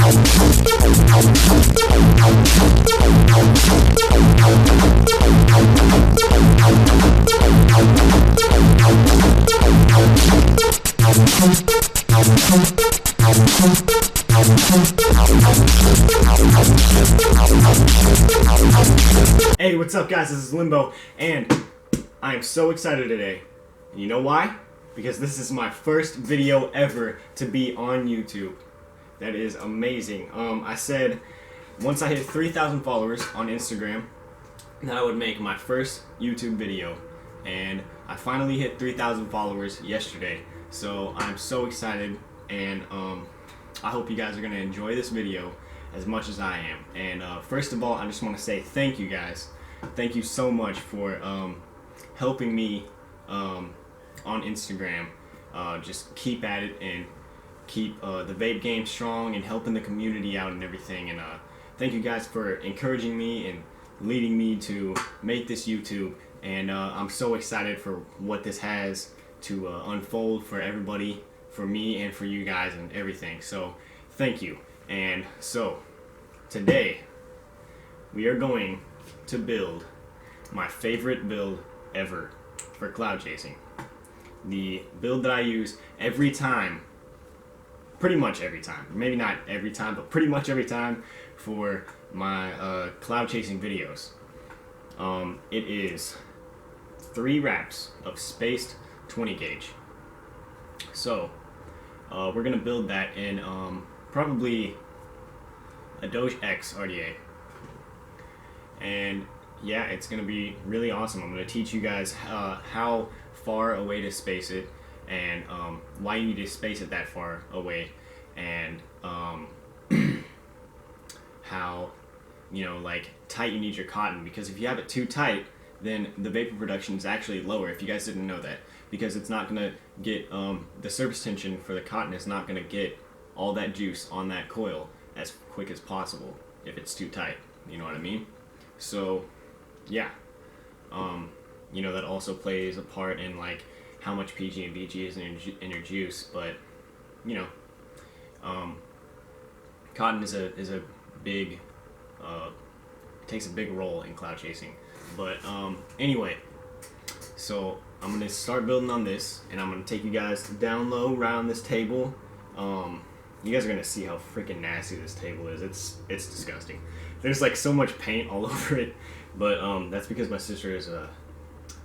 Hey, what's up guys, this is Limbo, and I am so excited today. And you know why? Because this is my first video ever to be on YouTube. That is amazing. I said once I hit 3,000 followers on Instagram that I would make my first YouTube video, and I finally hit 3,000 followers yesterday. So I'm so excited, and I hope you guys are going to enjoy this video as much as I am. And first of all, I just want to say thank you guys. Thank you so much for helping me on Instagram. Just keep at it and keep the vape game strong and helping the community out and everything. And thank you guys for encouraging me and leading me to make this YouTube. And I'm so excited for what this has to unfold for everybody, for me and for you guys and everything. So thank you. And so today we are going to build my favorite build ever for cloud chasing. The build that I use every time, pretty much every time, maybe not every time, but pretty much every time for my cloud chasing videos. It is 3 wraps of spaced 20 gauge. So we're gonna build that in probably a doge-x RDA, and yeah, it's gonna be really awesome. I'm gonna teach you guys how far away to space it, and why you need to space it that far away, and how, you know, like tight you need your cotton, because if you have it too tight, then the vapor production is actually lower, if you guys didn't know that, because it's not gonna get the surface tension for the cotton is not gonna get all that juice on that coil as quick as possible if it's too tight, you know what I mean? So yeah, you know, that also plays a part in like how much PG and VG is in your juice. But you know, cotton is a big takes a big role in cloud chasing. But anyway, so I'm gonna start building on this, and I'm gonna take you guys down low around this table. You guys are gonna see how freaking nasty this table is. It's disgusting. There's like so much paint all over it, but that's because my sister is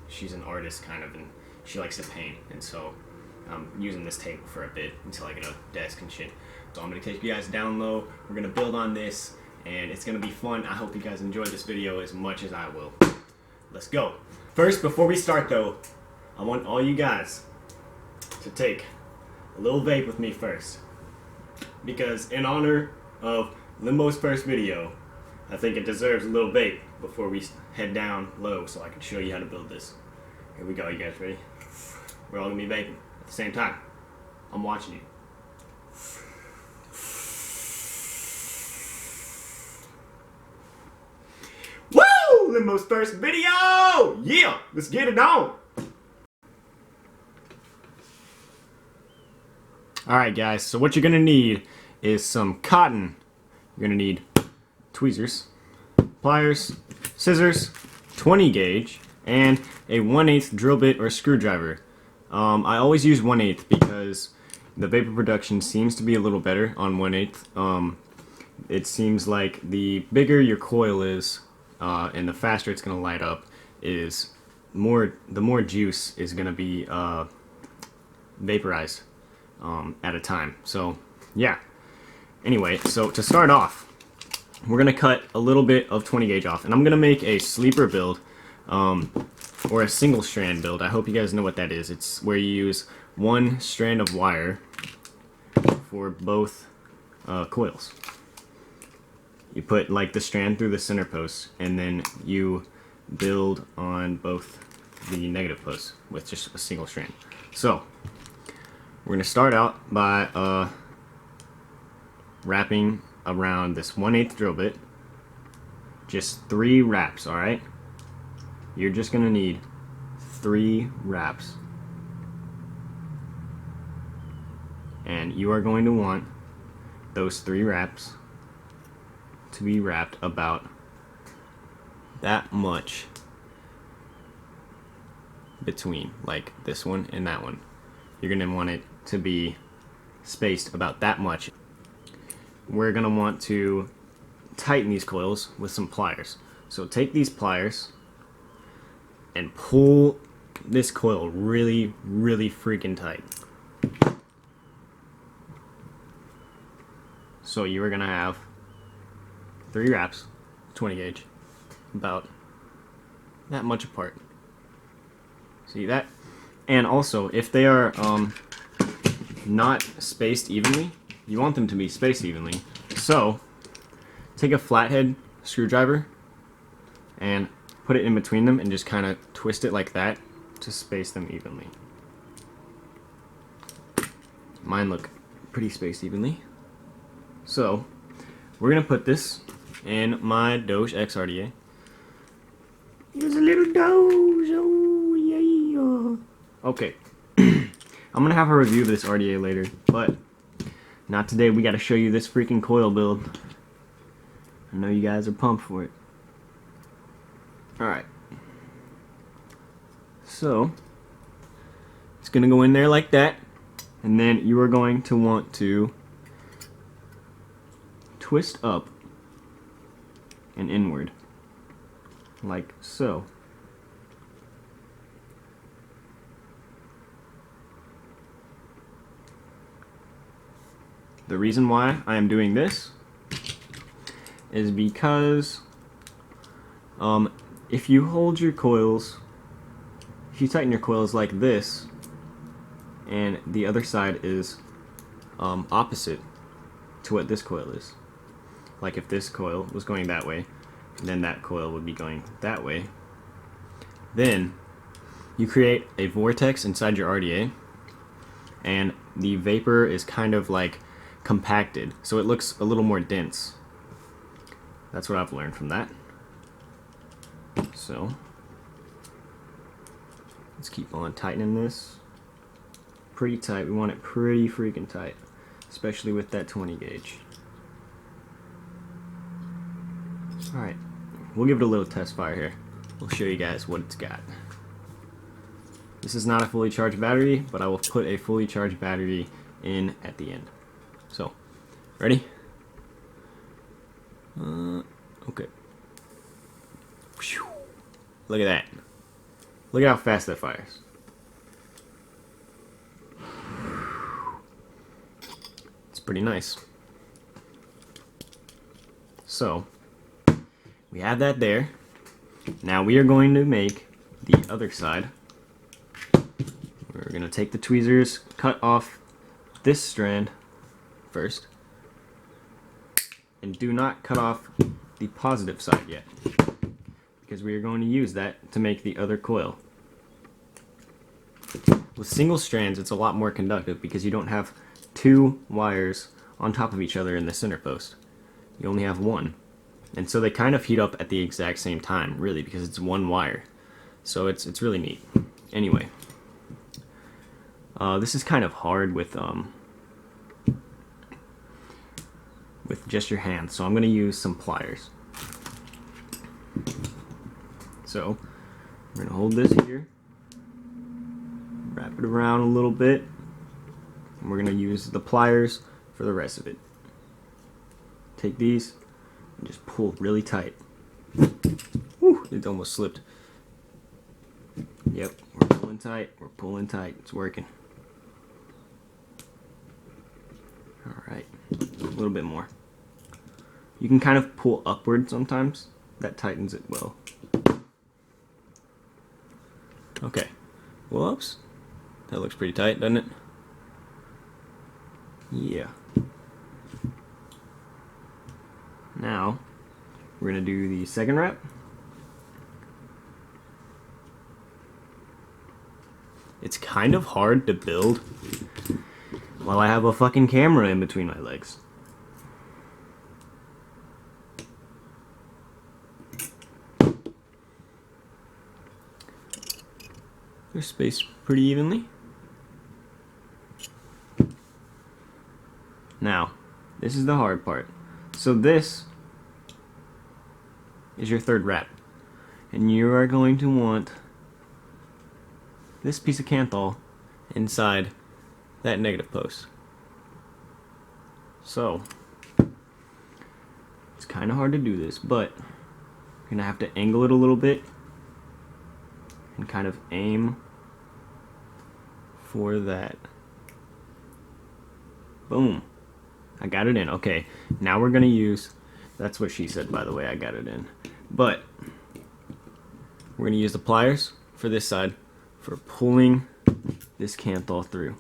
she's an artist kind of, and she likes to paint, and so I'm using this table for a bit until I get a desk and shit. So I'm gonna take you guys down low. We're gonna build on this, and it's gonna be fun. I hope you guys enjoy this video as much as I will. Let's go. First, before we start though, I want all you guys to take a little vape with me first, because in honor of Limbo's first video, I think it deserves a little vape before we head down low so I can show you how to build this. Here we go, you guys ready? We're all gonna be vaping at the same time. I'm watching you. Woo! Limbo's first video! Yeah! Let's get it on! Alright guys, so what you're gonna need is some cotton. You're gonna need tweezers, pliers, scissors, 20 gauge, and a 1/8 drill bit or screwdriver. I always use 1/8 because the vapor production seems to be a little better on 1/8. It seems like the bigger your coil is, and the faster it's gonna light up, the more juice is gonna be vaporized at a time. So yeah. Anyway, so to start off, we're gonna cut a little bit of 20 gauge off, and I'm gonna make a sleeper build, or a single strand build. I hope you guys know what that is. It's where you use one strand of wire for both coils. You put like the strand through the center post, and then you build on both the negative posts with just a single strand. So we're gonna start out by wrapping around this 1/8 drill bit. Just 3 wraps, alright? You're just gonna need 3 wraps. And you are going to want those 3 wraps to be wrapped about that much between, like this one and that one. You're going to want it to be spaced about that much. We're going to want to tighten these coils with some pliers. So take these pliers and pull this coil really, really freaking tight. So you are going to have 3 wraps, 20 gauge, about that much apart. See that? And also, if they are not spaced evenly, you want them to be spaced evenly. So take a flathead screwdriver and put it in between them and just kind of twist it like that to space them evenly. Mine look pretty spaced evenly. So we're gonna put this in my doge-x RDA. There's a little doge, oh yeah. Okay, I'm gonna have a review of this RDA later, but not today. We gotta show you this freaking coil build. I know you guys are pumped for it. Alright. So, it's gonna go in there like that, and then you are going to want to twist up and inward, like so. The reason why I am doing this is because if you hold your coils, if you tighten your coils like this, and the other side is opposite to what this coil is, like if this coil was going that way, then that coil would be going that way, then you create a vortex inside your RDA, and the vapor is kind of like compacted, so it looks a little more dense. That's what I've learned from that. So let's keep on tightening this pretty tight. We want it pretty freaking tight, especially with that 20 gauge. Alright, we'll give it a little test fire here. We'll show you guys what it's got. This is not a fully charged battery, but I will put a fully charged battery in at the end. So, ready? Okay. Look at that. Look at how fast that fires. It's pretty nice. So, we have that there. Now we are going to make the other side. We're going to take the tweezers, cut off this strand first, and do not cut off the positive side yet, because we are going to use that to make the other coil. With single strands, it's a lot more conductive because you don't have 2 wires on top of each other in the center post. You only have 1. And so they kind of heat up at the exact same time, really, because it's 1 wire. So it's really neat. Anyway, this is kind of hard with just your hands, so I'm going to use some pliers. So we're going to hold this here, wrap it around a little bit, and we're going to use the pliers for the rest of it. Take these and just pull really tight. Whew, it almost slipped. Yep, we're pulling tight, it's working. Alright, a little bit more. You can kind of pull upward sometimes. That tightens it well. Okay. Whoops. That looks pretty tight, doesn't it? Yeah. Now, we're going to do the second wrap. It's kind of hard to build while I have a fucking camera in between my legs. They're spaced pretty evenly. Now, this is the hard part. So this is your third wrap. And you are going to want this piece of kanthal inside that negative post. So, it's kind of hard to do this, but you're going to have to angle it a little bit and kind of aim for that. Boom. I got it in. Okay, now we're going to use, that's what she said, by the way, I got it in. But we're going to use the pliers for this side for pulling this kanthal through.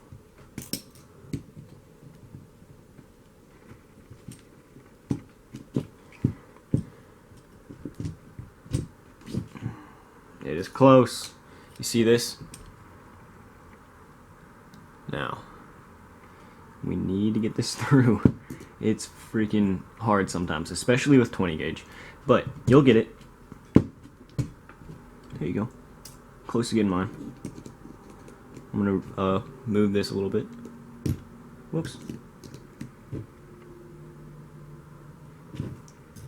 It is close. You see this? Now, we need to get this through. It's freaking hard sometimes, especially with 20 gauge. But you'll get it. There you go. Close to getting mine. I'm gonna move this a little bit. Whoops.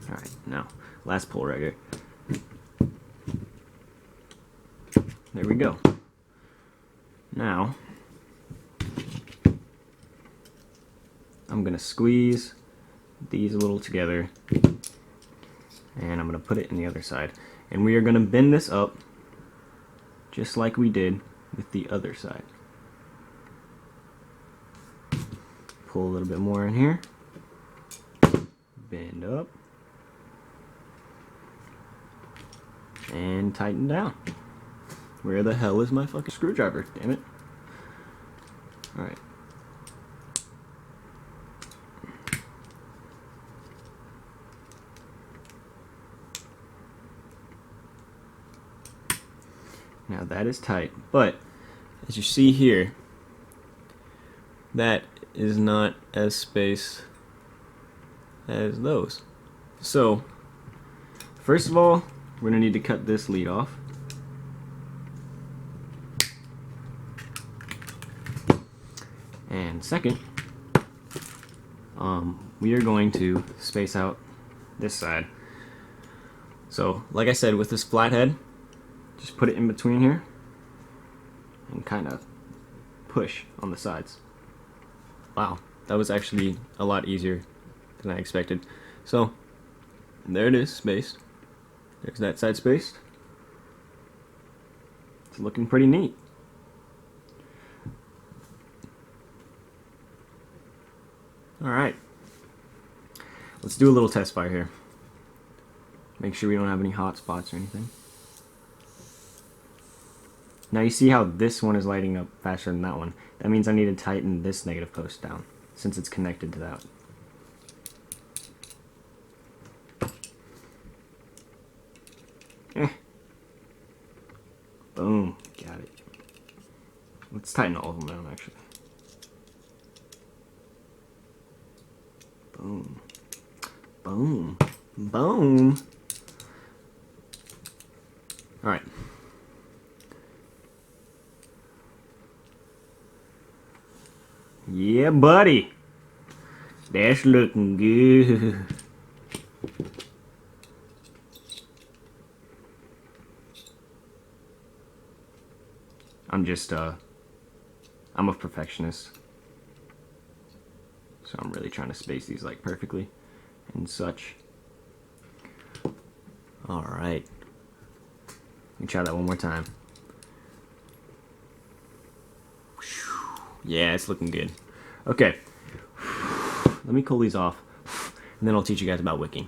Alright, now, last pull right here. There we go. Now, I'm gonna squeeze these a little together, and I'm gonna put it in the other side. And we are gonna bend this up just like we did with the other side. Pull a little bit more in here. Bend up. And tighten down. Where the hell is my fucking screwdriver? Damn it. Alright. Now that is tight, but as you see here, that is not as spaced as those. So, first of all, we're going to need to cut this lead off. And second, we are going to space out this side. So, like I said, with this flathead, just put it in between here and kind of push on the sides. Wow, that was actually a lot easier than I expected. So, there it is, spaced. There's that side spaced. It's looking pretty neat. Alright, let's do a little test fire here. Make sure we don't have any hot spots or anything. Now you see how this one is lighting up faster than that one. That means I need to tighten this negative post down, since it's connected to that. Boom, got it. Let's tighten all of them down, actually. Boom. Boom. Boom. Alright. Yeah, buddy. That's looking good. I'm a perfectionist. So I'm really trying to space these like perfectly and such. Alright. Let me try that one more time. Yeah, it's looking good. Okay. Let me cool these off, and then I'll teach you guys about wicking.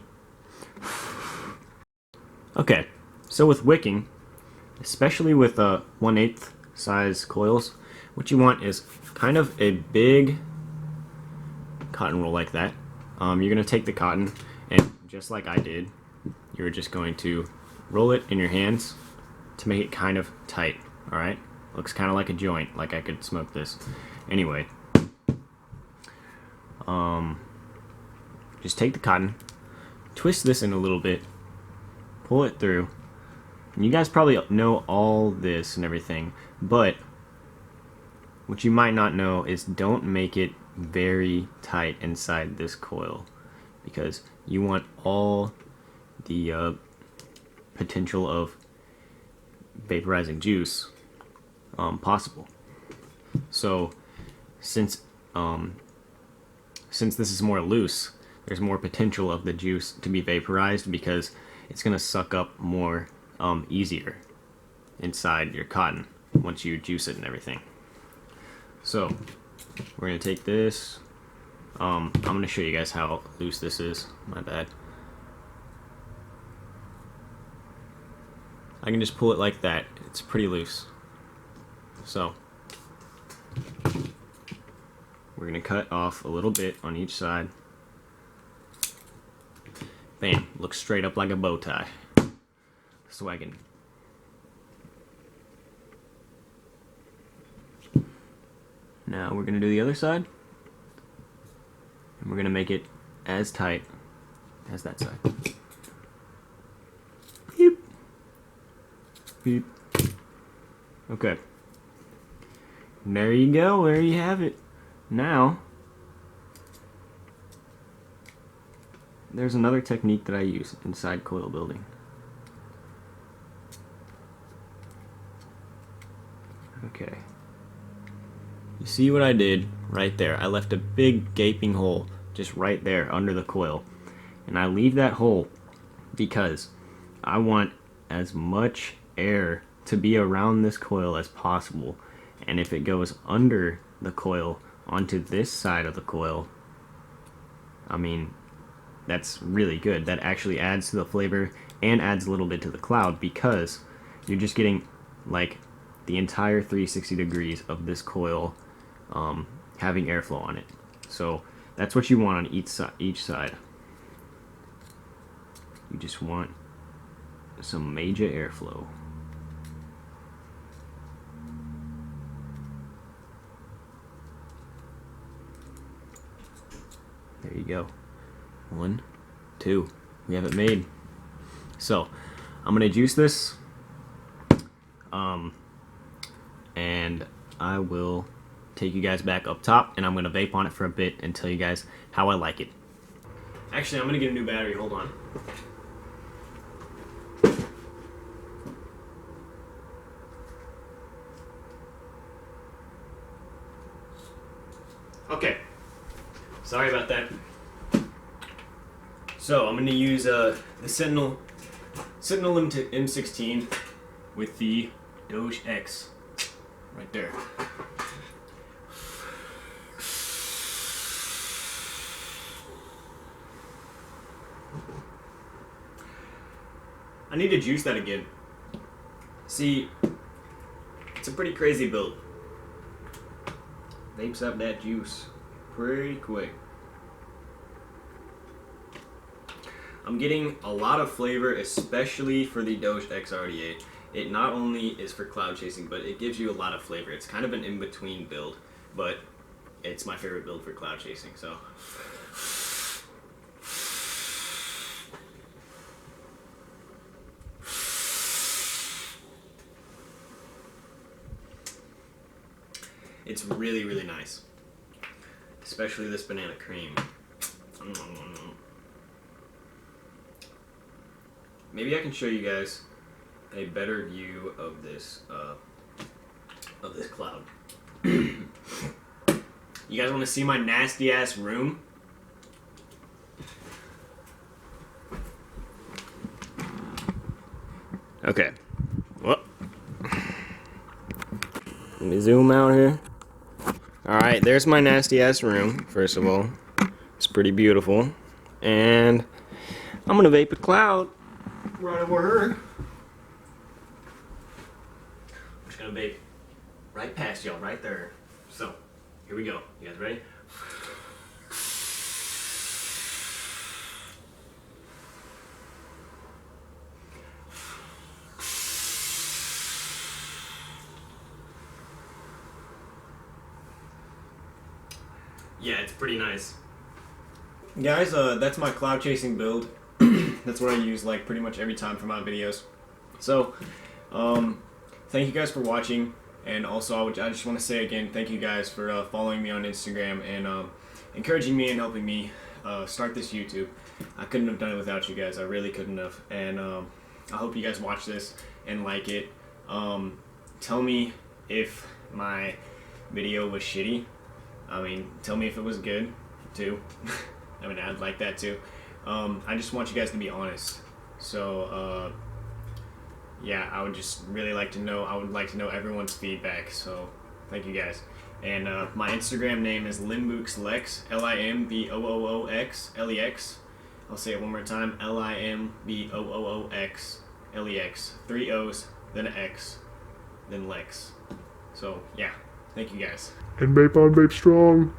Okay, so with wicking, especially with 1/8 size coils, what you want is kind of a big cotton roll like that. You're going to take the cotton, and just like I did, you're just going to roll it in your hands to make it kind of tight, alright? Looks kind of like a joint, like I could smoke this. Anyway, just take the cotton, twist this in a little bit, pull it through, and you guys probably know all this and everything, but what you might not know is don't make it very tight inside this coil because you want all the potential of vaporizing juice possible. So since this is more loose, there's more potential of the juice to be vaporized because it's going to suck up more easier inside your cotton once you juice it and everything. So we're going to take this. I'm going to show you guys how loose this is. My bad. I can just pull it like that. It's pretty loose. So we're going to cut off a little bit on each side. Bam, looks straight up like a bow tie. Swaggin'. Now we're gonna do the other side. And we're gonna make it as tight as that side. Beep. Beep. Okay. There you go, there you have it. Now, there's another technique that I use inside coil building. Okay. You see what I did right there? I left a big gaping hole just right there under the coil. And I leave that hole because I want as much air to be around this coil as possible. And if it goes under the coil onto this side of the coil, I mean, that's really good. That actually adds to the flavor and adds a little bit to the cloud because you're just getting like the entire 360 degrees of this coil having airflow on it. So that's what you want on each side. You just want some major airflow. There you go. 1, 2. We have it made. So I'm gonna juice this, and I will take you guys back up top, and I'm gonna vape on it for a bit and tell you guys how I like it. Actually, I'm gonna get a new battery. Hold on. Okay. Sorry about that. So I'm going to use the Sentinel M16 with the doge-x right there. I need to juice that again. See, it's a pretty crazy build. Vapes up that juice pretty quick. I'm getting a lot of flavor, especially for the doge-x RDA. It not only is for cloud chasing, but it gives you a lot of flavor. It's kind of an in-between build, but it's my favorite build for cloud chasing, so. It's really, really nice. Especially this banana cream. Maybe I can show you guys a better view of this cloud. You guys want to see my nasty ass room? Okay. Well, let me zoom out here. Alright, there's my nasty ass room, first of all. It's pretty beautiful. And I'm gonna vape a cloud right over her. I'm just gonna vape right past y'all, right there. So, here we go. You guys ready? Yeah, it's pretty nice. Guys, that's my cloud chasing build. That's what I use like pretty much every time for my videos. So, thank you guys for watching, And also, I just want to say again, thank you guys for following me on Instagram and encouraging me and helping me start this YouTube. I couldn't have done it without you guys. I really couldn't have. And I hope you guys watch this and like it. Tell me if my video was shitty. I mean, tell me if it was good too. I mean, I'd like that too. I just want you guys to be honest. So yeah, I would just really like to know. I would like to know everyone's feedback. So thank you guys. And my Instagram name is Limbooxlex, Limbooxlex. I'll say it one more time, Limbooxlex. 3 O's, then an X, then Lex. So yeah, thank you guys. And vape on, vape strong.